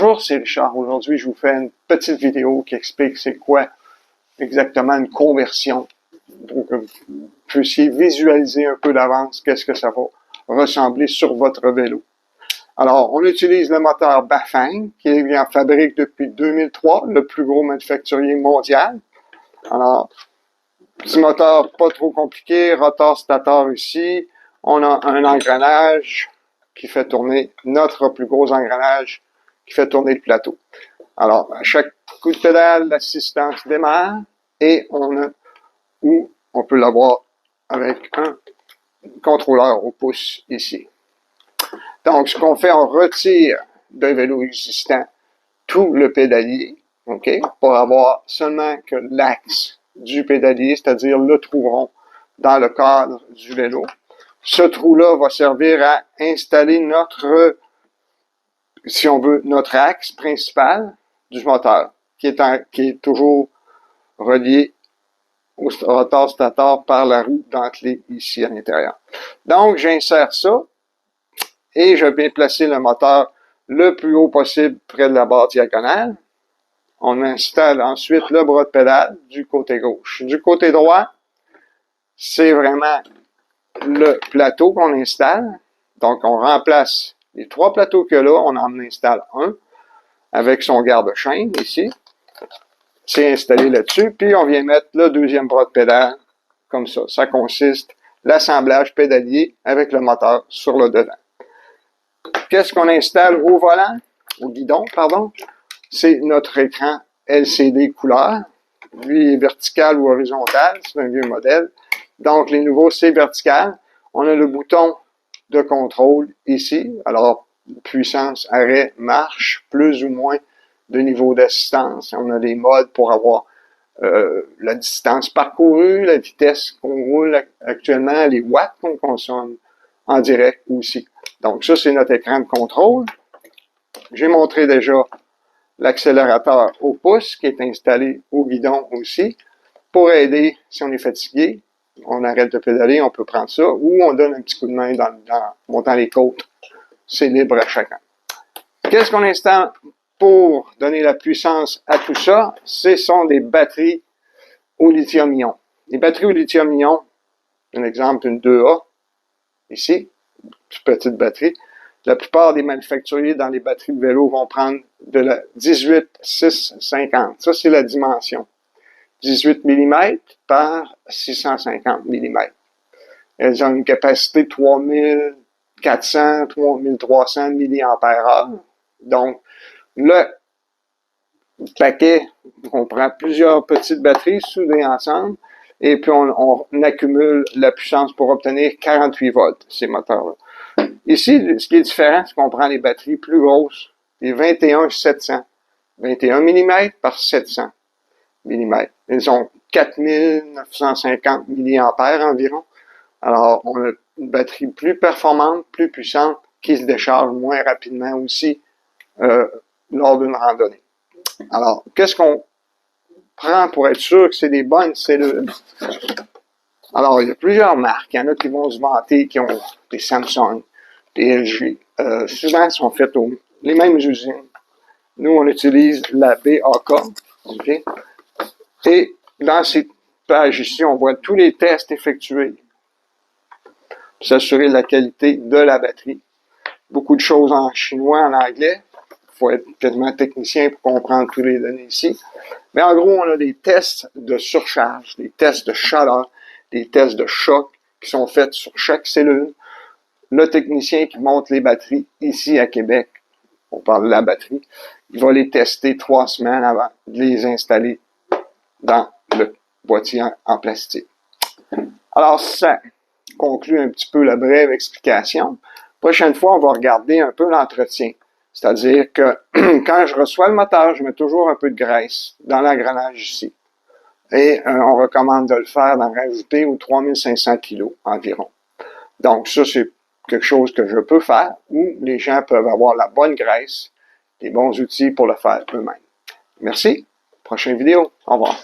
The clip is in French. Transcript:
Bonjour, c'est Richard. Aujourd'hui, je vous fais une petite vidéo qui explique c'est quoi exactement une conversion. Donc, vous puissiez visualiser un peu d'avance qu'est-ce que ça va ressembler sur votre vélo. Alors, on utilise le moteur Bafang, qui est en fabrique depuis 2003, le plus gros manufacturier mondial. Alors, petit moteur pas trop compliqué, rotor-stator ici. On a un engrenage qui fait tourner notre plus gros engrenage qui fait tourner le plateau. Alors, à chaque coup de pédale, l'assistance démarre et on peut l'avoir avec un contrôleur au pouce ici. Donc, ce qu'on fait, on retire d'un vélo existant tout le pédalier, OK, pour avoir seulement que l'axe du pédalier, c'est-à-dire le trou rond dans le cadre du vélo. Ce trou-là va servir à installer notre, si on veut, notre axe principal du moteur, qui est toujours relié au rotor-stator par la roue dentelée ici à l'intérieur. Donc, j'insère ça et je vais placer le moteur le plus haut possible près de la barre diagonale. On installe ensuite le bras de pédale du côté gauche. Du côté droit, c'est vraiment le plateau qu'on installe. Donc, on remplace les trois plateaux qu'il y a là, on en installe un avec son garde-chaîne ici. C'est installé là-dessus, puis on vient mettre le deuxième bras de pédale comme ça. Ça consiste l'assemblage pédalier avec le moteur sur le devant. Qu'est-ce qu'on installe au volant, au guidon, pardon? C'est notre écran LCD couleur. Lui est vertical ou horizontal, c'est un vieux modèle. Donc, les nouveaux, c'est vertical. On a le bouton de contrôle ici. Alors, puissance, arrêt, marche, plus ou moins de niveau d'assistance. On a des modes pour avoir la distance parcourue, la vitesse qu'on roule actuellement, les watts qu'on consomme en direct aussi. Donc, ça, c'est notre écran de contrôle. J'ai montré déjà l'accélérateur au pouce qui est installé au guidon aussi pour aider si on est fatigué. On arrête de pédaler, on peut prendre ça, ou on donne un petit coup de main dans montant les côtes. C'est libre à chacun. Qu'est-ce qu'on installe pour donner la puissance à tout ça? Ce sont des batteries au lithium-ion. Les batteries au lithium-ion, un exemple, une 2A, ici, une petite batterie. La plupart des manufacturiers dans les batteries de vélo vont prendre de la 18-650. Ça, c'est la dimension. 18 mm par 650 mm. Elles ont une capacité de 3400, 3300 mAh. Donc, le paquet, on prend plusieurs petites batteries soudées ensemble et puis on accumule la puissance pour obtenir 48 volts, ces moteurs-là. Ici, ce qui est différent, c'est qu'on prend les batteries plus grosses, les 21-700. 21 mm par 700 mm. Elles ont 4950 mA environ. Alors, on a une batterie plus performante, plus puissante, qui se décharge moins rapidement aussi lors d'une randonnée. Alors, qu'est-ce qu'on prend pour être sûr que c'est des bonnes cellules? Alors, il y a plusieurs marques. Il y en a qui vont se vanter, qui ont des Samsung, des LG. Souvent, elles sont faites les mêmes usines. Nous, on utilise la BAK. Okay? Et dans ces pages ici, on voit tous les tests effectués pour s'assurer de la qualité de la batterie. Beaucoup de choses en chinois, en anglais. Il faut être quasiment technicien pour comprendre tous les données ici. Mais en gros, on a des tests de surcharge, des tests de chaleur, des tests de choc qui sont faits sur chaque cellule. Le technicien qui monte les batteries ici à Québec, on parle de la batterie, il va les tester 3 semaines avant de les installer dans le boîtier en plastique. Alors, ça conclut un petit peu la brève explication. Prochaine fois, on va regarder un peu l'entretien. C'est-à-dire que quand je reçois le moteur, je mets toujours un peu de graisse dans l'engrenage ici. Et on recommande de le faire, d'en rajouter aux 3500 kg environ. Donc, ça, c'est quelque chose que je peux faire, ou les gens peuvent avoir la bonne graisse, des bons outils pour le faire eux-mêmes. Merci. Prochaine vidéo. Au revoir.